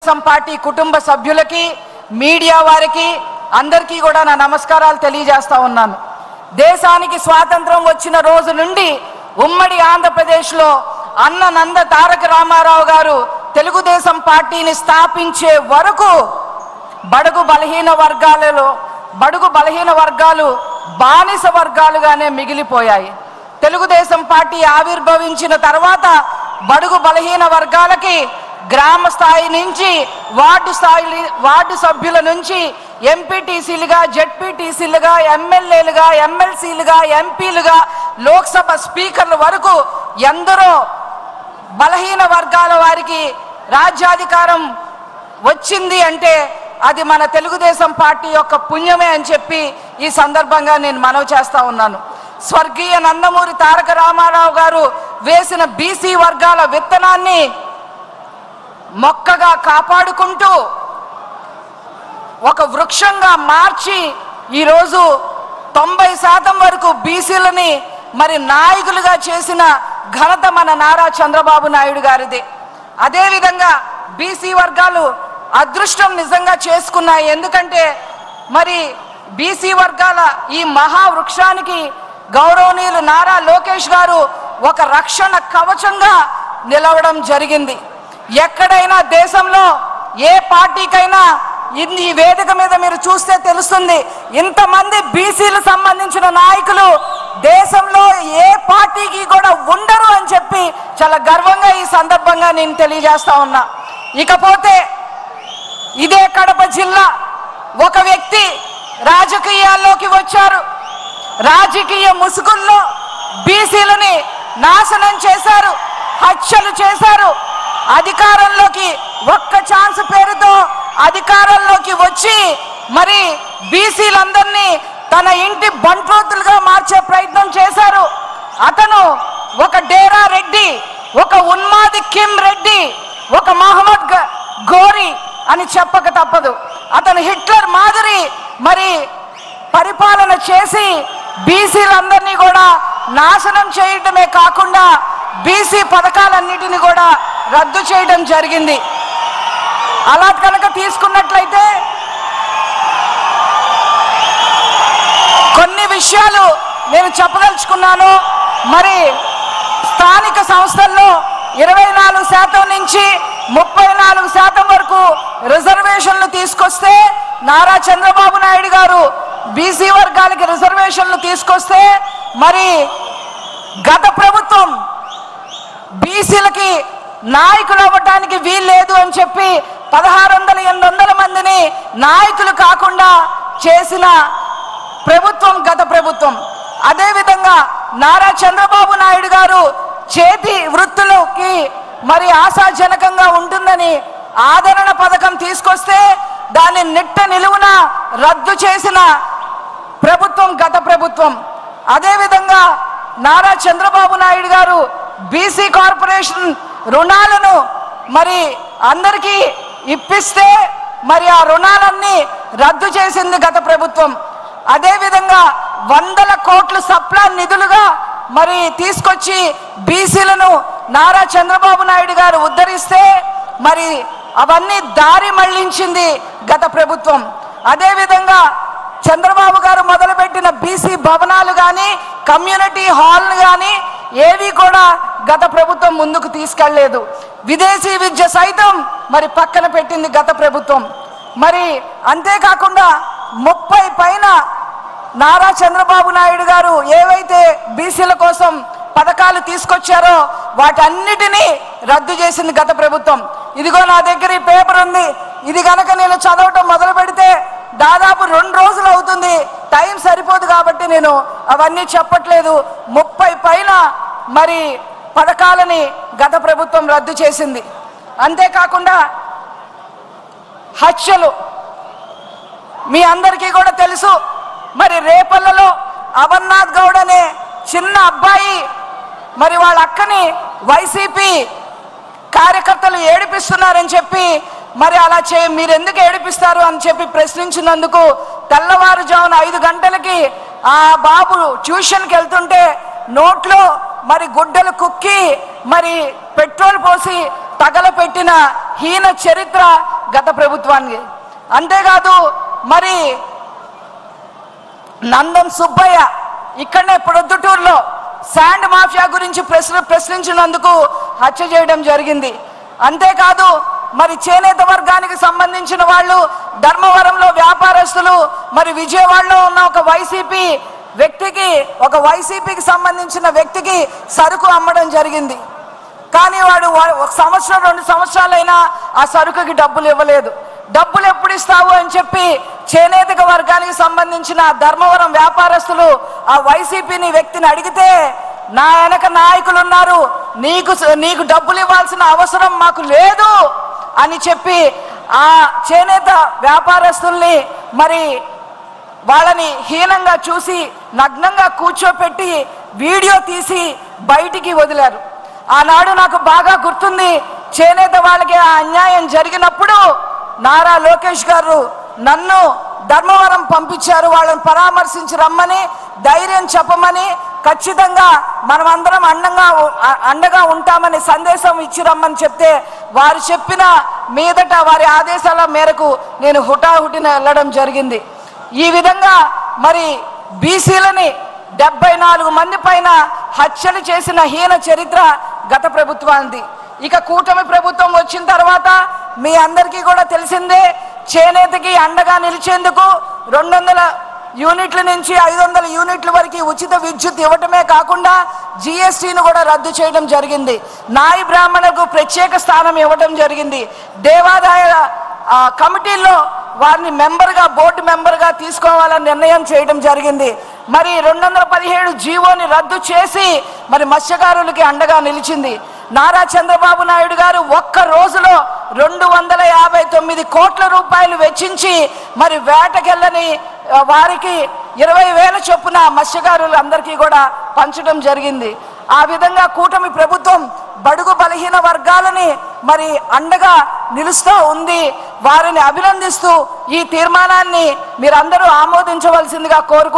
Telugu Desam party కుటుంబ సభ్యులకి, media వారికి అందరికీ కూడా నా నమస్కారాలు తెలియజేస్తా ఉన్నాను. దేశానికి స్వాతంత్రం వచ్చిన రోజు నుండి ఉమ్మడి ఆంధ్రప్రదేశ్లో అన్న నంద తారక రామారావు గారు తెలుగుదేశం పార్టీని స్థాపించే వరకు బడుగు బలహీన వర్గాలు బానిస వర్గాలుగానే మిగిలిపోయాయి. తెలుగుదేశం పార్టీ ఆవిర్భవించిన తర్వాత బడుగు బలహీన వర్గాలకి గ్రామ స్థాయి నుంచి వార్డు సభ్యుల నుంచి ఎంపీటీసీలుగా, జెడ్పీటీసీలుగా, ఎమ్మెల్యేలుగా, ఎమ్మెల్సీలుగా, ఎంపీలుగా, లోక్సభ స్పీకర్ల వరకు ఎందరో బలహీన వర్గాల వారికి రాజ్యాధికారం వచ్చింది అంటే అది మన తెలుగుదేశం పార్టీ యొక్క పుణ్యమే అని చెప్పి ఈ సందర్భంగా నేను మనవి చేస్తా ఉన్నాను. స్వర్గీయ నందమూరి తారక రామారావు గారు వేసిన బీసీ వర్గాల విత్తనాన్ని మొక్కగా కాపాడుకుంటూ ఒక వృక్షంగా మార్చి ఈరోజు 90% వరకు బీసీలని మరి నాయకులుగా చేసిన ఘనత మన నారా చంద్రబాబు నాయుడు గారిది. అదేవిధంగా బీసీ వర్గాలు అదృష్టం నిజంగా చేసుకున్నాయి. ఎందుకంటే మరి బీసీ వర్గాల ఈ మహావృక్షానికి గౌరవనీయులు నారా లోకేష్ గారు ఒక రక్షణ కవచంగా నిలవడం జరిగింది. ఎక్కడైనా దేశంలో ఏ పార్టీకైనా ఈ వేదిక మీద మీరు చూస్తే తెలుస్తుంది, ఇంతమంది బీసీలకు సంబంధించిన నాయకులు దేశంలో ఏ పార్టీకి కూడా ఉండరు అని చెప్పి చాలా గర్వంగా ఈ సందర్భంగా నేను తెలియజేస్తా ఉన్నా. ఇకపోతే ఇదే కడప జిల్లా ఒక వ్యక్తి రాజకీయాల్లోకి వచ్చారు. రాజకీయ ముసుగుల్లో బీసీలని నాశనం చేశారు, హత్యలు చేశారు. అధికారంలోకి ఒక్క ఛాన్స్ పేరుతో అధికారంలోకి వచ్చి మరి బీసీలందరినీ తన ఇంటి బంట్రోతులుగా మార్చే ప్రయత్నం చేశారు. అతను ఒక డేరా రెడ్డి, ఒక ఉన్మాది కిమ్ రెడ్డి, ఒక మహమ్మద్ గోరి అని చెప్పక తప్పదు. అతను హిట్లర్ మాదిరి మరి పరిపాలన చేసి బీసీలందరినీ కూడా నాశనం చేయటమే కాకుండా బీసీ పథకాలన్నిటిని కూడా రద్దు చేయడం జరిగింది. అలా కనుక తీసుకున్నట్లయితే కొన్ని విషయాలు నేను చెప్పదలుచుకున్నాను. మరి స్థానిక సంస్థల్లో 24% నుంచి 34% వరకు రిజర్వేషన్లు తీసుకొస్తే నారా చంద్రబాబు నాయుడు గారు బీసీ వర్గాలకి రిజర్వేషన్లు తీసుకొస్తే మరి గత ప్రభుత్వం బీసీలకి నాయకులు అవ్వటానికి వీల్లేదు అని చెప్పి 1600-800 మందిని నాయకులు కాకుండా చేసిన ప్రభుత్వం గత ప్రభుత్వం. అదేవిధంగా నారా చంద్రబాబు నాయుడు గారు చేతి వృత్తులకి మరి ఆశాజనకంగా ఉంటుందని ఆదరణ పథకం తీసుకొస్తే దాన్ని నిట్ట నిలువున రద్దు చేసిన ప్రభుత్వం గత ప్రభుత్వం. అదేవిధంగా నారా చంద్రబాబు నాయుడు గారు బీసీ కార్పొరేషన్ రుణాలను మరి అందరికీ ఇప్పిస్తే మరి ఆ రుణాలన్నీ రద్దు చేసింది గత ప్రభుత్వం. అదేవిధంగా 100 కోట్ల సప్లా నిధులుగా మరి తీసుకొచ్చి బీసీలను నారా చంద్రబాబు నాయుడు గారు ఉద్ధరిస్తే మరి అవన్నీ దారి మళ్లించింది గత ప్రభుత్వం. అదేవిధంగా చంద్రబాబు గారు మొదలుపెట్టిన బీసీ భవనాలు కానీ, కమ్యూనిటీ హాల్ను కానీ ఏవి కూడా గత ప్రభుత్వం ముందుకు తీసుకెళ్లలేదు. విదేశీ విద్య సైతం మరి పక్కన పెట్టింది గత ప్రభుత్వం. మరి అంతేకాకుండా 30 పైన నారా చంద్రబాబు నాయుడు గారు ఏవైతే బీసీల కోసం పథకాలు తీసుకొచ్చారో వాటన్నిటినీ రద్దు చేసింది గత ప్రభుత్వం. ఇదిగో నా దగ్గర ఈ పేపర్ ఉంది. ఇది కనుక నేను చదవటం మొదలు పెడితే దాదాపు 2 రోజులు అవుతుంది. టైం సరిపోదు కాబట్టి నేను అవన్నీ చెప్పట్లేదు. 30 పైన మరి పథకాలని గత ప్రభుత్వం రద్దు చేసింది. అంతేకాకుండా హత్యలు మీ అందరికీ కూడా తెలుసు. మరి రేపల్లలో అమర్నాథ్ గౌడ్ అనే చిన్న అబ్బాయి మరి వాళ్ళ అక్కని వైసీపీ కార్యకర్తలు ఏడిపిస్తున్నారని చెప్పి మరి అలా మీరు ఎందుకు ఏడిపిస్తారు అని చెప్పి ప్రశ్నించినందుకు తెల్లవారుజామున 5 గంటలకి ఆ బాబు ట్యూషన్కి వెళ్తుంటే నోట్లో మరి గుడ్డలు కుక్కి మరి పెట్రోల్ పోసి తగలపెట్టిన హీన చరిత్ర గత ప్రభుత్వానికి. అంతేకాదు మరి నందం సుబ్బయ్య ఇక్కడనే ప్రొద్దుటూరులో శాండ్ మాఫియా గురించి ప్రశ్నించినందుకు హత్య చేయడం జరిగింది. అంతేకాదు మరి చేనేత వర్గానికి సంబంధించిన వాళ్ళు ధర్మవరంలో వ్యాపారస్తులు మరి విజయవాడలో ఉన్న ఒక వైసీపీకి సంబంధించిన వ్యక్తికి సరుకు అమ్మడం జరిగింది. కానీ వాడు 1 సంవత్సరం 2 సంవత్సరాలైనా ఆ సరుకుకి డబ్బులు ఇవ్వలేదు. డబ్బులు ఎప్పుడు ఇస్తావు అని చెప్పి చేనేత వర్గానికి సంబంధించిన ధర్మవరం వ్యాపారస్తులు ఆ వైసీపీని వ్యక్తిని అడిగితే, నా వెనక నాయకులు ఉన్నారు, నీకు డబ్బులు ఇవ్వాల్సిన అవసరం మాకు లేదు అని చెప్పి ఆ చేనేత వ్యాపారస్తుల్ని మరి వాళ్ళని హీనంగా చూసి నగ్నంగా కూర్చోపెట్టి వీడియో తీసి బయటికి వదిలారు. ఆనాడు నాకు బాగా గుర్తుంది, చేనేత వాళ్ళకి ఆ అన్యాయం జరిగినప్పుడు నారా లోకేష్ గారు నన్ను ధర్మవరం పంపించారు, వాళ్ళని పరామర్శించి రమ్మని, ధైర్యం చెప్పమని, ఖచ్చితంగా మనమందరం అండగా ఉంటామని సందేశం ఇచ్చి రమ్మని చెప్తే వారు చెప్పిన మీదట వారి ఆదేశాల మేరకు నేను హుటాహుటిన వెళ్ళడం జరిగింది. ఈ విధంగా మరి బీసీలని 74 మంది పైన హత్యలు చేసిన హీన చరిత్ర గత ప్రభుత్వానికి. ఇక కూటమి ప్రభుత్వం వచ్చిన తర్వాత మీ అందరికీ కూడా తెలిసిందే, చేనేతకి అండగా నిలిచేందుకు 200 యూనిట్ల నుంచి 500 యూనిట్ల వరకు ఉచిత విద్యుత్ ఇవ్వటమే కాకుండా జిఎస్టీని కూడా రద్దు చేయడం జరిగింది. నాయి బ్రాహ్మణులకు ప్రత్యేక స్థానం ఇవ్వడం జరిగింది. దేవాదాయ కమిటీల్లో వారిని బోర్డు మెంబర్గా తీసుకోవాలని నిర్ణయం చేయడం జరిగింది. మరి 217 జీవోని రద్దు చేసి మరి మత్స్యకారులకి అండగా నిలిచింది. నారా చంద్రబాబు నాయుడు గారు ఒక్క రోజులో 259 కోట్ల రూపాయలు వెచ్చించి మరి వేటకెళ్ళని వారికి 20,000 చొప్పున మత్స్యకారులందరికీ కూడా పంచడం జరిగింది. ఆ విధంగా కూటమి ప్రభుత్వం బడుగు బలహీన వర్గాలని మరి అండగా నిలుస్తూ ఉంది. వారిని అభినందిస్తూ ఈ తీర్మానాన్ని మీరందరూ ఆమోదించవలసిందిగా కోరుకుంటున్నాను.